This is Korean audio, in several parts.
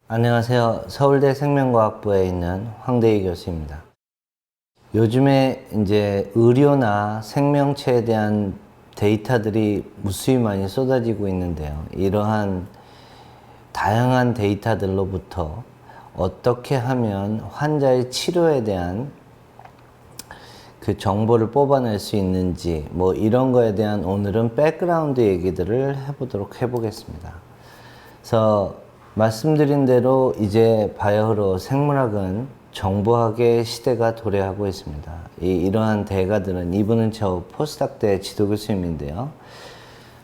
안녕하세요. 서울대 생명과학부에 있는 황대희 교수입니다. 요즘에 이제 의료나 생명체에 대한 데이터들이 무수히 많이 쏟아지고 있는데요. 이러한 다양한 데이터들로부터 어떻게 하면 환자의 치료에 대한 그 정보를 뽑아낼 수 있는지 이런 거에 대한 오늘은 백그라운드 얘기들을 해보겠습니다. 그래서 말씀드린 대로 이제 바이오로 생물학은 정보학의 시대가 도래하고 있습니다. 이러한 대가들은, 이분은 저 포스닥 때 지도 교수님인데요.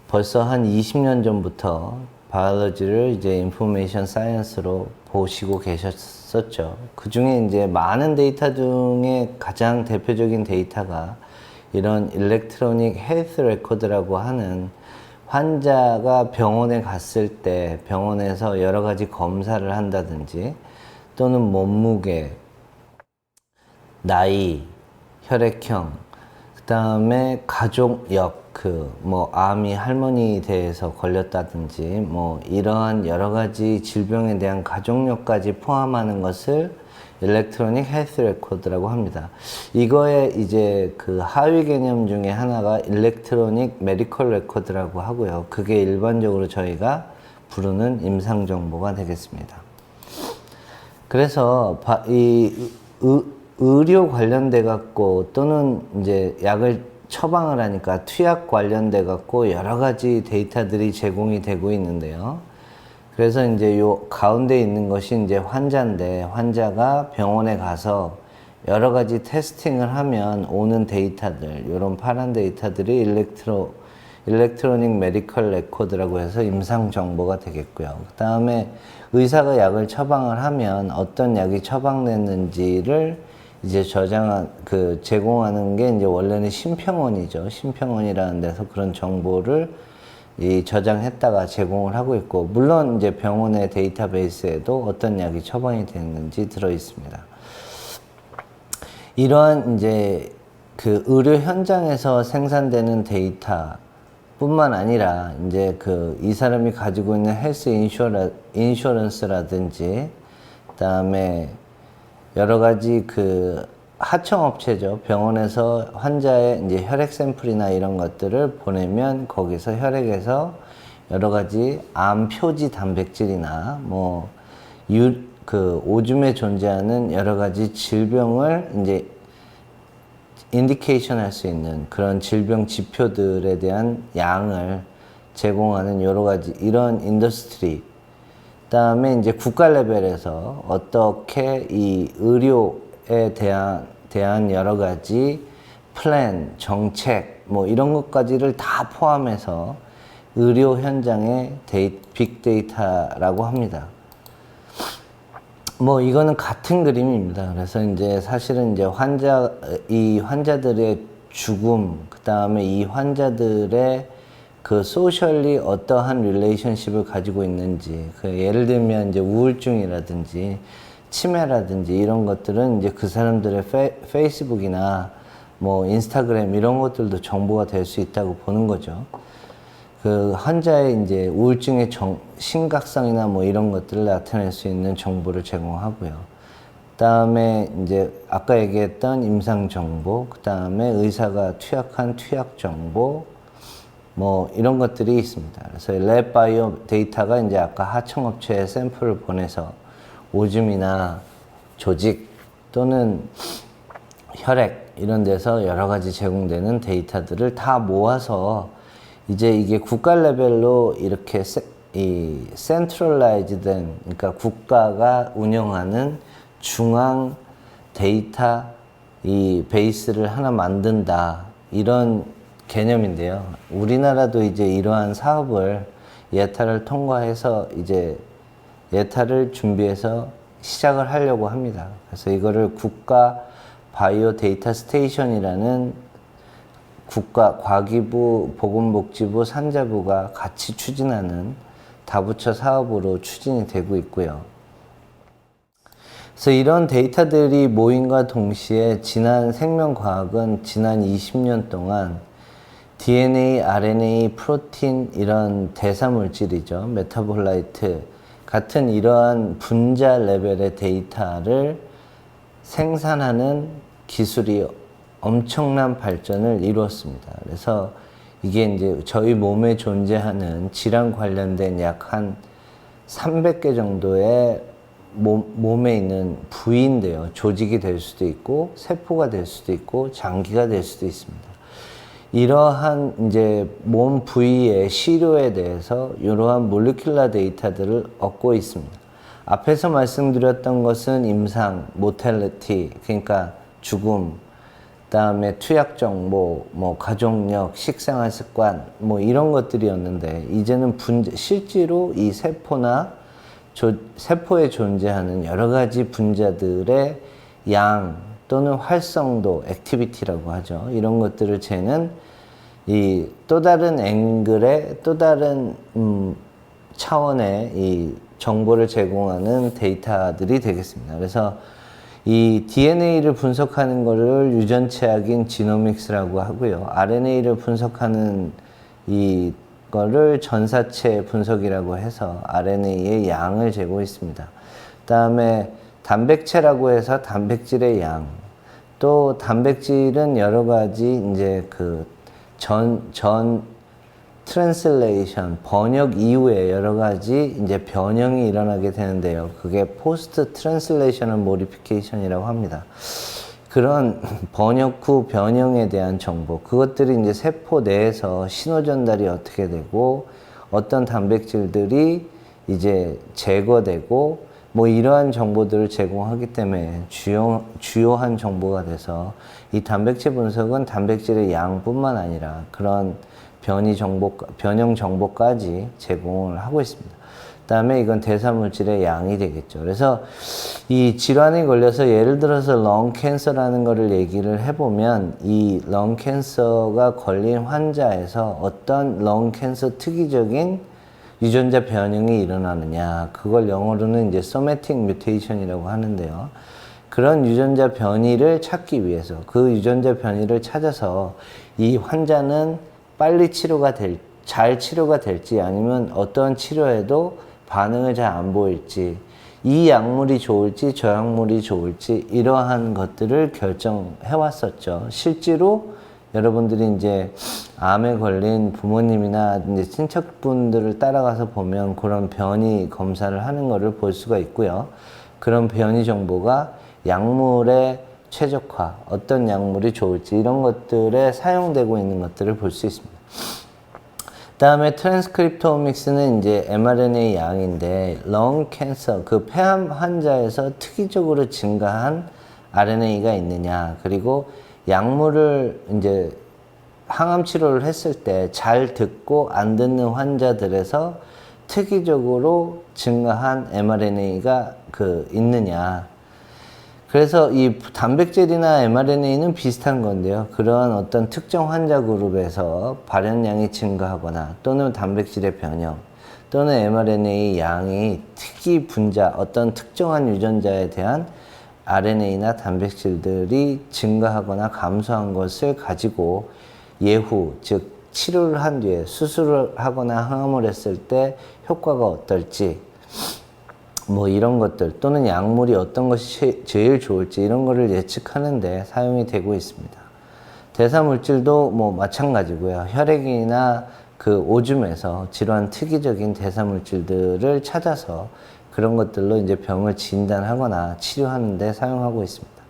벌써 한 20년 전부터 바이올로지를 이제 인포메이션 사이언스로 보시고 계셨었죠. 그 중에 이제 많은 데이터 중에 가장 대표적인 데이터가 이런 일렉트로닉 헬스 레코드라고 하는 환자가 병원에 갔을 때 병원에서 여러 가지 검사를 한다든지 또는 몸무게, 나이, 혈액형, 그 다음에 가족력, 암이 할머니 대해서 걸렸다든지 이러한 여러 가지 질병에 대한 가족력까지 포함하는 것을 일렉트로닉 헬스 레코드라고 합니다. 이거에 이제 그 하위 개념 중에 하나가 일렉트로닉 메디컬 레코드라고 하고요. 그게 일반적으로 저희가 부르는 임상 정보가 되겠습니다. 그래서 의료 관련돼 갖고 또는 이제 약을 처방을 하니까 투약 관련돼 갖고 여러 가지 데이터들이 제공이 되고 있는데요. 그래서 이제 요 가운데 있는 것이 이제 환자인데, 환자가 병원에 가서 여러 가지 테스팅을 하면 오는 데이터들, 요런 파란 데이터들이 일렉트로닉 메디컬 레코드라고 해서 임상 정보가 되겠고요. 그 다음에 의사가 약을 처방을 하면 어떤 약이 처방됐는지를 이제 제공하는 게 이제 원래는 심평원이죠. 심평원이라는 데서 그런 정보를 저장했다가 제공을 하고 있고, 물론 이제 병원의 데이터베이스에도 어떤 약이 처방이 됐는지 들어 있습니다. 이러한 이제 그 의료 현장에서 생산되는 데이터 뿐만 아니라 이제 이 사람이 가지고 있는 헬스 인슈런스라든지 그다음에 여러 가지 하청업체죠. 병원에서 환자의 이제 혈액 샘플이나 이런 것들을 보내면 거기서 혈액에서 여러 가지 암 표지 단백질이나 오줌에 존재하는 여러 가지 질병을 이제 인디케이션 할 수 있는 그런 질병 지표들에 대한 양을 제공하는 여러 가지 이런 인더스트리. 그다음에 이제 국가 레벨에서 어떻게 이 의료에 대한 여러 가지 플랜, 정책, 이런 것까지를 다 포함해서 의료 현장의 빅데이터라고 합니다. 이거는 같은 그림입니다. 그래서 이제 사실은 이제 이 환자들의 죽음, 그 다음에 이 환자들의 소셜리 어떠한 릴레이션십을 가지고 있는지, 예를 들면 이제 우울증이라든지 치매라든지 이런 것들은 이제 그 사람들의 페이스북이나 인스타그램 이런 것들도 정보가 될 수 있다고 보는 거죠. 환자의 이제 우울증의 심각성이나 이런 것들을 나타낼 수 있는 정보를 제공하고요. 그다음에 이제 아까 얘기했던 임상 정보, 그다음에 의사가 투약한 투약 정보, 이런 것들이 있습니다. 그래서 랩 바이오 데이터가 이제 아까 하청업체에 샘플을 보내서 오줌이나 조직 또는 혈액 이런 데서 여러 가지 제공되는 데이터들을 다 모아서 이제 이게 국가 레벨로 이렇게 센트럴라이즈 된, 그러니까 국가가 운영하는 중앙 데이터 베이스를 하나 만든다, 이런 개념인데요. 우리나라도 이제 이러한 사업을 예타를 통과해서 이제 예타를 준비해서 시작을 하려고 합니다. 그래서 이거를 국가 바이오 데이터 스테이션이라는 국가 과기부, 보건복지부, 산자부가 같이 추진하는 다부처 사업으로 추진이 되고 있고요. 그래서 이런 데이터들이 모임과 동시에 생명과학은 지난 20년 동안 DNA, RNA, 프로틴 이런 대사물질이죠. 메타볼라이트, 같은 이러한 분자 레벨의 데이터를 생산하는 기술이 엄청난 발전을 이루었습니다. 그래서 이게 이제 저희 몸에 존재하는 질환 관련된 약 한 300개 정도의 몸에 있는 부위인데요. 조직이 될 수도 있고, 세포가 될 수도 있고, 장기가 될 수도 있습니다. 이러한 이제 몸 부위의 시료에 대해서 이러한 몰리큘러 데이터들을 얻고 있습니다. 앞에서 말씀드렸던 것은 임상, 모텔리티, 그러니까 죽음, 그다음에 투약 정보, 뭐 가족력, 식생활 습관, 뭐 이런 것들이었는데 이제는 실제로 이 세포에 존재하는 여러 가지 분자들의 양 또는 활성도, 액티비티라고 하죠. 이런 것들을 재는 이 또 다른 앵글의 또 다른 차원의 이 정보를 제공하는 데이터들이 되겠습니다. 그래서 이 DNA를 분석하는 것을 유전체학인 지노믹스라고 하고요. RNA를 분석하는 이거를 전사체 분석이라고 해서 RNA의 양을 재고 있습니다. 그다음에 단백체라고 해서 단백질의 양, 또 단백질은 여러 가지 이제 그 트랜슬레이션, 번역 이후에 여러 가지 이제 변형이 일어나게 되는데요. 그게 포스트 트랜슬레이셔널 모디피케이션이라고 합니다. 그런 번역 후 변형에 대한 정보, 그것들이 이제 세포 내에서 신호 전달이 어떻게 되고, 어떤 단백질들이 이제 제거되고, 뭐 이러한 정보들을 제공하기 때문에 주요한 정보가 돼서 이 단백질 분석은 단백질의 양뿐만 아니라 그런 변형 정보까지 제공을 하고 있습니다. 그다음에 이건 대사물질의 양이 되겠죠. 그래서 이 질환이 걸려서 예를 들어서 렁 캔서라는 거를 얘기를 해보면 이 렁 캔서가 걸린 환자에서 어떤 렁 캔서 특이적인 유전자 변형이 일어나느냐, 그걸 영어로는 이제 소매틱 뮤테이션이라고 하는데요. 그런 유전자 변이를 찾기 위해서 그 유전자 변이를 찾아서 이 환자는 빨리 잘 치료가 될지 아니면 어떤 치료에도 반응을 잘 안 보일지, 이 약물이 좋을지 저 약물이 좋을지 이러한 것들을 결정해 왔었죠. 실제로 여러분들이 이제 암에 걸린 부모님이나 이제 친척분들을 따라가서 보면 그런 변이 검사를 하는 것을 볼 수가 있고요. 그런 변이 정보가 약물의 최적화, 어떤 약물이 좋을지 이런 것들에 사용되고 있는 것들을 볼 수 있습니다. 다음에 트랜스크립토미क्스는 이제 mRNA 양인데 렁 캔서, 그 폐암 환자에서 특이적으로 증가한 RNA가 있느냐, 그리고 약물을 이제 항암 치료를 했을 때 잘 듣고 안 듣는 환자들에서 특이적으로 증가한 mRNA가 있느냐. 그래서 이 단백질이나 mRNA는 비슷한 건데요. 그러한 어떤 특정 환자 그룹에서 발현량이 증가하거나 또는 단백질의 변형 또는 mRNA 양이 특이 분자, 어떤 특정한 유전자에 대한 RNA나 단백질들이 증가하거나 감소한 것을 가지고 예후, 즉 치료를 한 뒤에 수술을 하거나 항암을 했을 때 효과가 어떨지, 뭐 이런 것들 또는 약물이 어떤 것이 제일 좋을지 이런 거를 예측하는 데 사용이 되고 있습니다. 대사물질도 뭐 마찬가지고요. 혈액이나 그 오줌에서 질환 특이적인 대사물질들을 찾아서 그런 것들로 이제 병을 진단하거나 치료하는 데 사용하고 있습니다.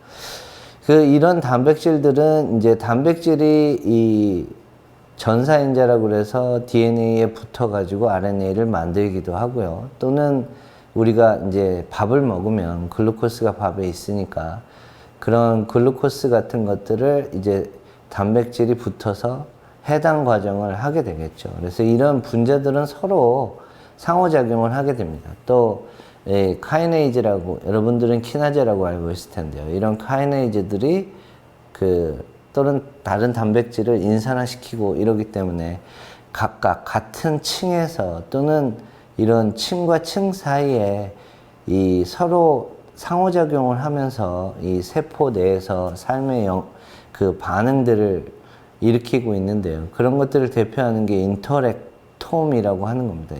이런 단백질들은 이제 단백질이 이 전사인자라고 그래서 DNA에 붙어가지고 RNA를 만들기도 하고요. 또는 우리가 이제 밥을 먹으면 글루코스가 밥에 있으니까 그런 글루코스 같은 것들을 이제 단백질이 붙어서 해당 과정을 하게 되겠죠. 그래서 이런 분자들은 서로 상호작용을 하게 됩니다. 또 카이네이즈라고, 여러분들은 키나제라고 알고 있을 텐데요. 이런 카이네이즈들이 또는 다른 단백질을 인산화시키고 이러기 때문에 각각 같은 층에서 또는 이런 층과 층 사이에 이 서로 상호작용을 하면서 이 세포 내에서 삶의 그 반응들을 일으키고 있는데요. 그런 것들을 대표하는 게 인터랙톰이라고 하는 겁니다.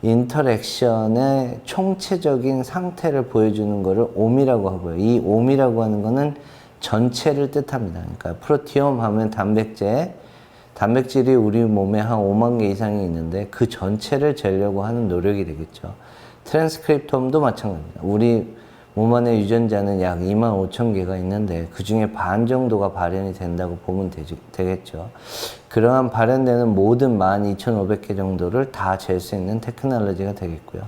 인터랙션의 총체적인 상태를 보여주는 것을 옴이라고 하고요. 이 옴이라고 하는 거는 전체를 뜻합니다. 그러니까 프로티옴 하면 단백질이 우리 몸에 한 5만 개 이상이 있는데 그 전체를 재려고 하는 노력이 되겠죠. 트랜스크립톰도 마찬가지입니다. 우리 몸 안에 유전자는 약 2만 5천 개가 있는데 그 중에 반 정도가 발현이 된다고 보면 되겠죠. 그러한 발현되는 모든 12,500개 정도를 다 잴 수 있는 테크놀로지가 되겠고요.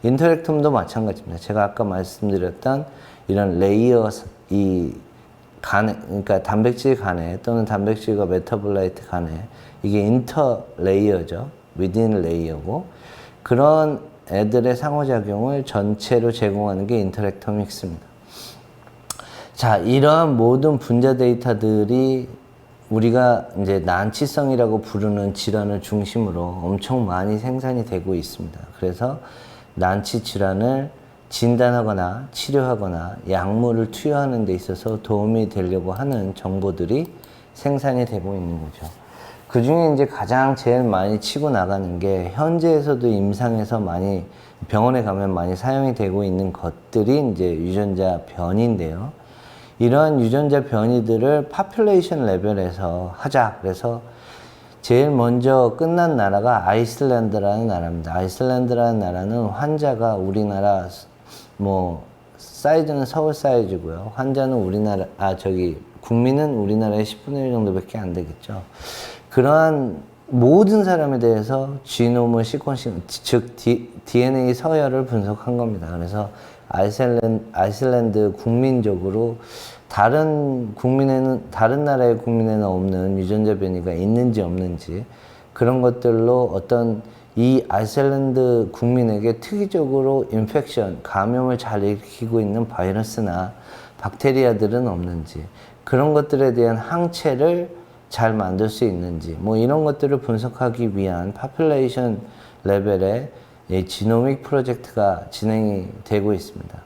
인터랙톰도 마찬가지입니다. 제가 아까 말씀드렸던 이런 레이어, 간에, 그러니까 단백질 간에 또는 단백질과 메타볼라이트 간에 이게 인터 레이어죠. within 레이어고 그런 애들의 상호작용을 전체로 제공하는 게 인터랙토믹스입니다. 자, 이러한 모든 분자 데이터들이 우리가 이제 난치성이라고 부르는 질환을 중심으로 엄청 많이 생산이 되고 있습니다. 그래서 난치 질환을 진단하거나 치료하거나 약물을 투여하는 데 있어서 도움이 되려고 하는 정보들이 생산이 되고 있는 거죠. 그 중에 이제 가장 제일 많이 치고 나가는 게 현재에서도 임상에서 많이 병원에 가면 많이 사용이 되고 있는 것들이 이제 유전자 변이인데요. 이러한 유전자 변이들을 파퓰레이션 레벨에서 하자. 그래서 제일 먼저 끝난 나라가 아이슬란드라는 나라입니다. 아이슬란드라는 나라는 환자가 우리나라 사이즈는 서울 사이즈고요. 환자는 국민은 우리나라의 10분의 1 정도밖에 안 되겠죠. 그러한 모든 사람에 대해서 지노무 시퀀싱, 즉 DNA 서열을 분석한 겁니다. 그래서 아이슬란드 국민적으로 다른 나라의 국민에는 없는 유전자 변이가 있는지 없는지 그런 것들로 어떤 이 아이슬란드 국민에게 특이적으로 감염을 잘 일으키고 있는 바이러스나 박테리아들은 없는지 그런 것들에 대한 항체를 잘 만들 수 있는지 이런 것들을 분석하기 위한 파퓰레이션 레벨의 지노믹 프로젝트가 진행이 되고 있습니다.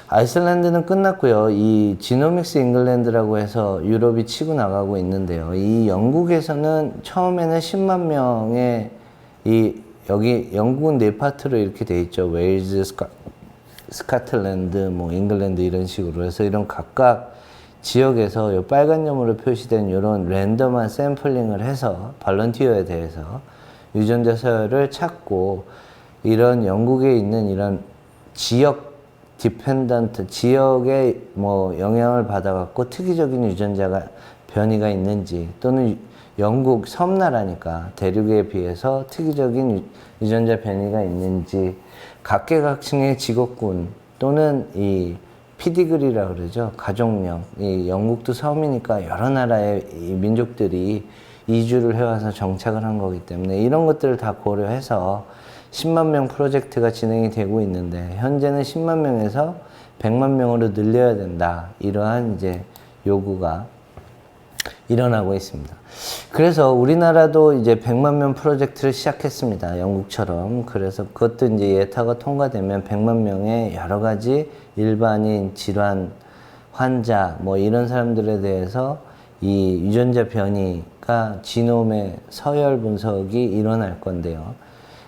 아이슬란드는 끝났고요. 이 지노믹스 잉글랜드라고 해서 유럽이 치고 나가고 있는데요. 이 영국에서는 처음에는 10만 명의 여기 영국은 네 파트로 이렇게 돼 있죠. 웨일즈, 스코틀랜드, 잉글랜드 이런 식으로 해서 이런 각각 지역에서 요 빨간 점으로 표시된 이런 랜덤한 샘플링을 해서 발런티어에 대해서 유전자 서열을 찾고 이런 영국에 있는 이런 지역 디펜던트 지역에 영향을 받아갖고 특이적인 유전자가 변이가 있는지 또는 영국 섬나라니까 대륙에 비해서 특이적인 유전자 변이가 있는지 각계각층의 직업군 또는 이 피디그리라고 그러죠. 가족령. 이 영국도 섬이니까 여러 나라의 이 민족들이 이주를 해와서 정착을 한 거기 때문에 이런 것들을 다 고려해서 10만 명 프로젝트가 진행이 되고 있는데 현재는 10만 명에서 100만 명으로 늘려야 된다. 이러한 이제 요구가 일어나고 있습니다. 그래서 우리나라도 이제 100만 명 프로젝트를 시작했습니다. 영국처럼. 그래서 그것도 이제 예타가 통과되면 100만 명의 여러 가지 일반인, 질환, 환자, 이런 사람들에 대해서 이 유전자 변이가 지놈의 서열 분석이 일어날 건데요.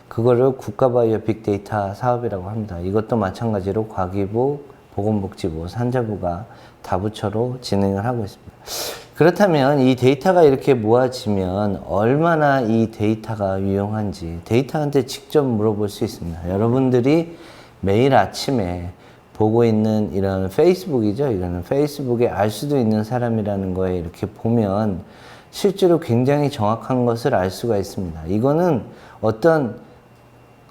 그거를 국가바이오 빅데이터 사업이라고 합니다. 이것도 마찬가지로 과기부, 보건복지부, 산자부가 다부처로 진행을 하고 있습니다. 그렇다면 이 데이터가 이렇게 모아지면 얼마나 이 데이터가 유용한지 데이터한테 직접 물어볼 수 있습니다. 여러분들이 매일 아침에 보고 있는 이런 페이스북이죠. 이거는 페이스북에 알 수도 있는 사람이라는 거에 이렇게 보면 실제로 굉장히 정확한 것을 알 수가 있습니다. 이거는 어떤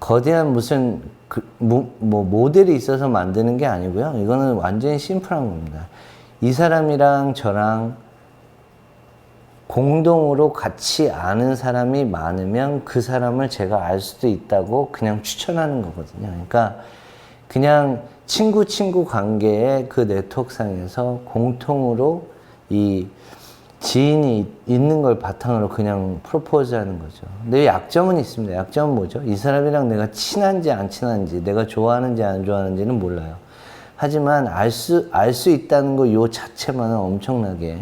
거대한 무슨 모델이 있어서 만드는 게 아니고요. 이거는 완전히 심플한 겁니다. 이 사람이랑 저랑 공동으로 같이 아는 사람이 많으면 그 사람을 제가 알 수도 있다고 그냥 추천하는 거거든요. 그러니까 그냥 친구 관계의 그 네트워크상에서 공통으로 이 지인이 있는 걸 바탕으로 그냥 프로포즈 하는 거죠. 근데 약점은 있습니다. 약점은 뭐죠? 이 사람이랑 내가 친한지 안 친한지, 내가 좋아하는지 안 좋아하는지는 몰라요. 하지만 알 수 있다는 거 요 자체만은 엄청나게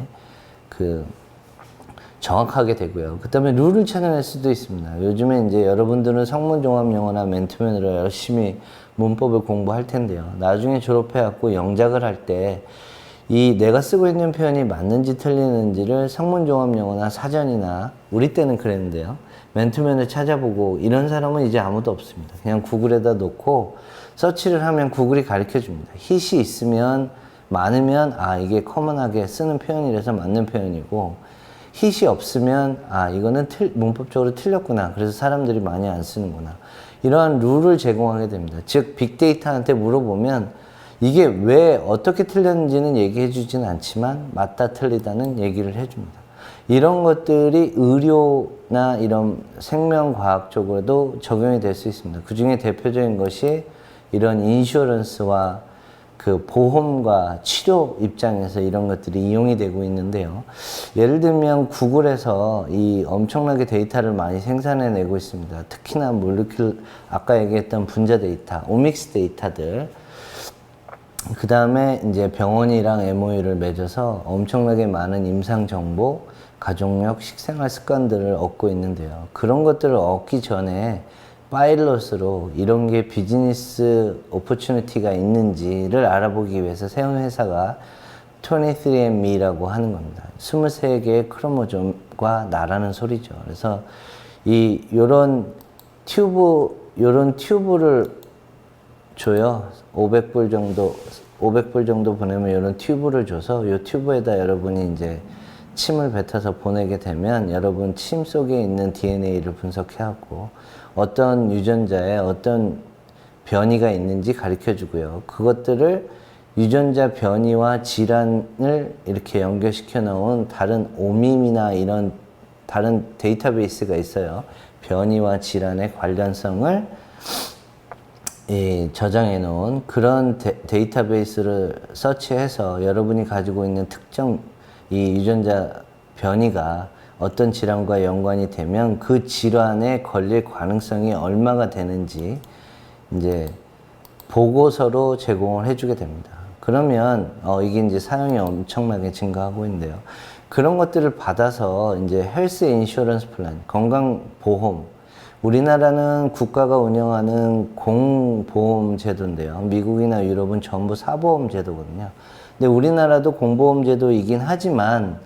정확하게 되고요. 그 다음에 룰을 찾아낼 수도 있습니다. 요즘에 이제 여러분들은 성문종합영어나 맨투맨으로 열심히 문법을 공부할 텐데요. 나중에 졸업해갖고 영작을 할 때 이 내가 쓰고 있는 표현이 맞는지 틀리는지를 성문종합영어나 사전이나 우리 때는 그랬는데요. 맨투맨을 찾아보고 이런 사람은 이제 아무도 없습니다. 그냥 구글에다 놓고 서치를 하면 구글이 가르쳐 줍니다. hit이 있으면 많으면 아 이게 커먼하게 쓰는 표현이라서 맞는 표현이고 hit이 없으면 아 이거는 문법적으로 틀렸구나. 그래서 사람들이 많이 안 쓰는구나. 이러한 룰을 제공하게 됩니다. 즉 빅데이터한테 물어보면 이게 왜 어떻게 틀렸는지는 얘기해 주진 않지만 맞다 틀리다는 얘기를 해줍니다. 이런 것들이 의료나 이런 생명과학 쪽으로도 적용이 될 수 있습니다. 그 중에 대표적인 것이 이런 인슈런스와 그 보험과 치료 입장에서 이런 것들이 이용이 되고 있는데요. 예를 들면 구글에서 이 엄청나게 데이터를 많이 생산해내고 있습니다. 특히나 아까 얘기했던 분자 데이터, 오믹스 데이터들. 그 다음에 이제 병원이랑 MOU를 맺어서 엄청나게 많은 임상 정보, 가족력, 식생활 습관들을 얻고 있는데요. 그런 것들을 얻기 전에 파일럿으로 이런 게 비즈니스 오퍼튜니티가 있는지를 알아보기 위해서 세운 회사가 23andMe라고 하는 겁니다. 23개의 크로모좀과 나라는 소리죠. 그래서 요런 튜브를 줘요. 500불 정도 보내면 이런 튜브를 줘서 이 튜브에다 여러분이 이제 침을 뱉어서 보내게 되면 여러분 침 속에 있는 DNA를 분석해갖고 어떤 유전자에 어떤 변이가 있는지 가르쳐 주고요. 그것들을 유전자 변이와 질환을 이렇게 연결시켜 놓은 다른 오밈이나 이런 다른 데이터베이스가 있어요. 변이와 질환의 관련성을 저장해 놓은 그런 데이터베이스를 서치해서 여러분이 가지고 있는 특정 이 유전자 변이가 어떤 질환과 연관이 되면 그 질환에 걸릴 가능성이 얼마가 되는지 이제 보고서로 제공을 해주게 됩니다. 그러면 이게 이제 사용이 엄청나게 증가하고 있는데요. 그런 것들을 받아서 이제 헬스 인슈런스 플랜, 건강보험, 우리나라는 국가가 운영하는 공보험 제도인데요. 미국이나 유럽은 전부 사보험 제도거든요. 근데 우리나라도 공보험 제도이긴 하지만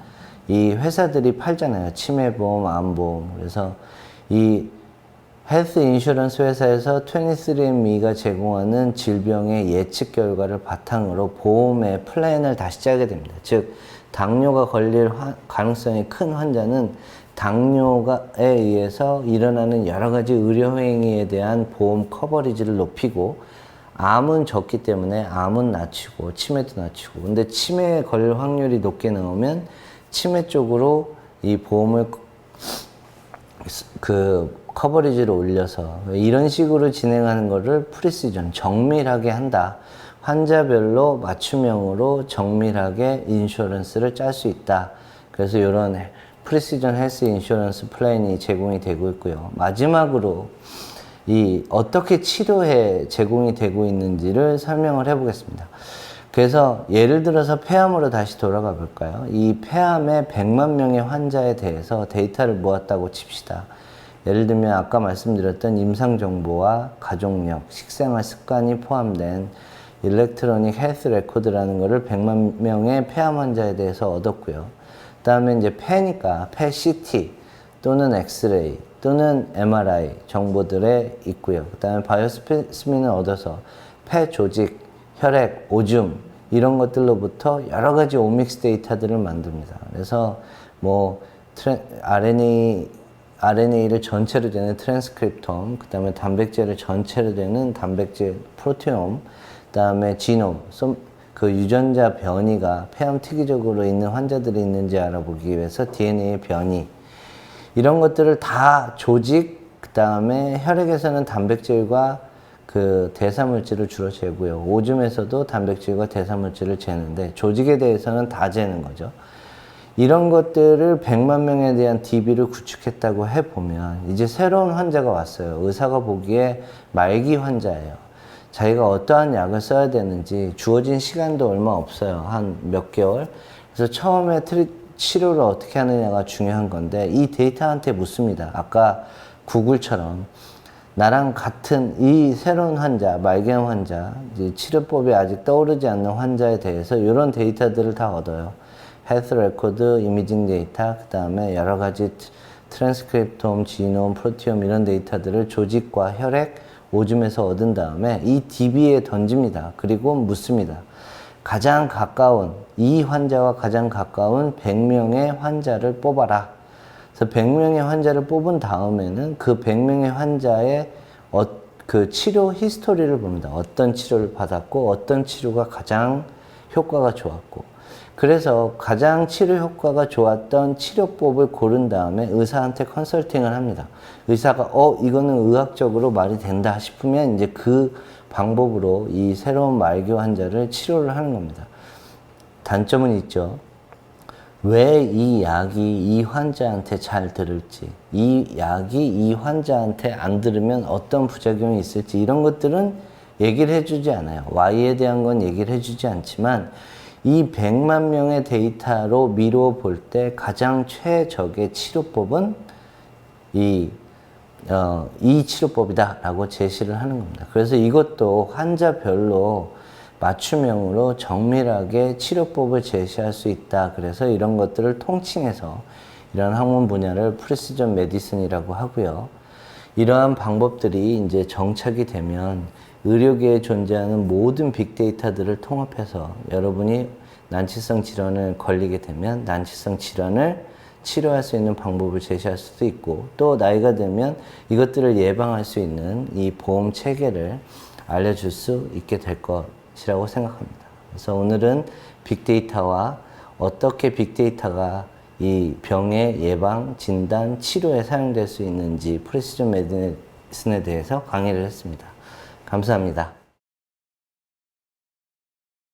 이 회사들이 팔잖아요. 치매보험, 암보험. 그래서 이 헬스 인슈런스 회사에서 23andMe가 제공하는 질병의 예측 결과를 바탕으로 보험의 플랜을 다시 짜게 됩니다. 즉 당뇨가 걸릴 가능성이 큰 환자는 당뇨에 의해서 일어나는 여러 가지 의료 행위에 대한 보험 커버리지를 높이고 암은 적기 때문에 암은 낮추고 치매도 낮추고 근데 치매에 걸릴 확률이 높게 나오면 치매 쪽으로 이 보험을 그 커버리지를 올려서 이런 식으로 진행하는 거를 프리시전 정밀하게 한다. 환자별로 맞춤형으로 정밀하게 인슈런스를 짤 수 있다. 그래서 이런 프리시전 헬스 인슈런스 플랜이 제공이 되고 있고요. 마지막으로 이 어떻게 치료에 제공이 되고 있는지를 설명을 해보겠습니다. 그래서 예를 들어서 폐암으로 다시 돌아가 볼까요? 이 폐암의 100만 명의 환자에 대해서 데이터를 모았다고 칩시다. 예를 들면 아까 말씀드렸던 임상 정보와 가족력, 식생활 습관이 포함된 일렉트로닉 헬스 레코드라는 거를 100만 명의 폐암 환자에 대해서 얻었고요. 그 다음에 이제 폐니까 폐 CT 또는 엑스레이 또는 MRI 정보들에 있고요. 그 다음에 바이오스페시민을 얻어서 폐 조직, 혈액, 오줌 이런 것들로부터 여러 가지 오믹스 데이터들을 만듭니다. 그래서 뭐 RNA를 전체로 되는 트랜스크립톰, 그 다음에 단백질을 전체로 되는 단백질 프로테옴, 그 다음에 지놈, 그 유전자 변이가 폐암 특이적으로 있는 환자들이 있는지 알아보기 위해서 DNA 변이 이런 것들을 다 조직, 그 다음에 혈액에서는 단백질과 그 대사물질을 주로 재고요. 오줌에서도 단백질과 대사물질을 재는데 조직에 대해서는 다 재는 거죠. 이런 것들을 100만 명에 대한 DB를 구축했다고 해보면 이제 새로운 환자가 왔어요. 의사가 보기에 말기 환자예요. 자기가 어떠한 약을 써야 되는지 주어진 시간도 얼마 없어요. 한 몇 개월. 그래서 처음에 치료를 어떻게 하느냐가 중요한 건데 이 데이터한테 묻습니다. 아까 구글처럼 나랑 같은 이 새로운 환자, 말기암 환자, 이제 치료법이 아직 떠오르지 않는 환자에 대해서 이런 데이터들을 다 얻어요. 헬스 레코드, 이미징 데이터, 그 다음에 여러 가지 트랜스크립톰, 지놈, 프로티옴 이런 데이터들을 조직과 혈액, 오줌에서 얻은 다음에 이 DB에 던집니다. 그리고 묻습니다. 가장 가까운, 이 환자와 가장 가까운 100명의 환자를 뽑아라. 그래서 100명의 환자를 뽑은 다음에는 그 100명의 환자의 그 치료 히스토리를 봅니다. 어떤 치료를 받았고 어떤 치료가 가장 효과가 좋았고 그래서 가장 치료 효과가 좋았던 치료법을 고른 다음에 의사한테 컨설팅을 합니다. 의사가 이거는 의학적으로 말이 된다 싶으면 이제 그 방법으로 이 새로운 말기 환자를 치료를 하는 겁니다. 단점은 있죠. 왜 이 약이 이 환자한테 잘 들을지, 이 약이 이 환자한테 안 들으면 어떤 부작용이 있을지 이런 것들은 얘기를 해주지 않아요. Y에 대한 건 얘기를 해주지 않지만 이 100만 명의 데이터로 미루어 볼 때 가장 최적의 치료법은 이 치료법이다 라고 제시를 하는 겁니다. 그래서 이것도 환자별로 맞춤형으로 정밀하게 치료법을 제시할 수 있다. 그래서 이런 것들을 통칭해서 이런 학문 분야를 프리시전 메디슨이라고 하고요. 이러한 방법들이 이제 정착이 되면 의료계에 존재하는 모든 빅데이터들을 통합해서 여러분이 난치성 질환을 걸리게 되면 난치성 질환을 치료할 수 있는 방법을 제시할 수도 있고 또 나이가 들면 이것들을 예방할 수 있는 이 보험 체계를 알려줄 수 있게 될 것이라고 생각합니다. 그래서 오늘은 빅데이터와 어떻게 빅데이터가 이 병의 예방, 진단, 치료에 사용될 수 있는지 프리시전 메디슨에 대해서 강의를 했습니다. 감사합니다.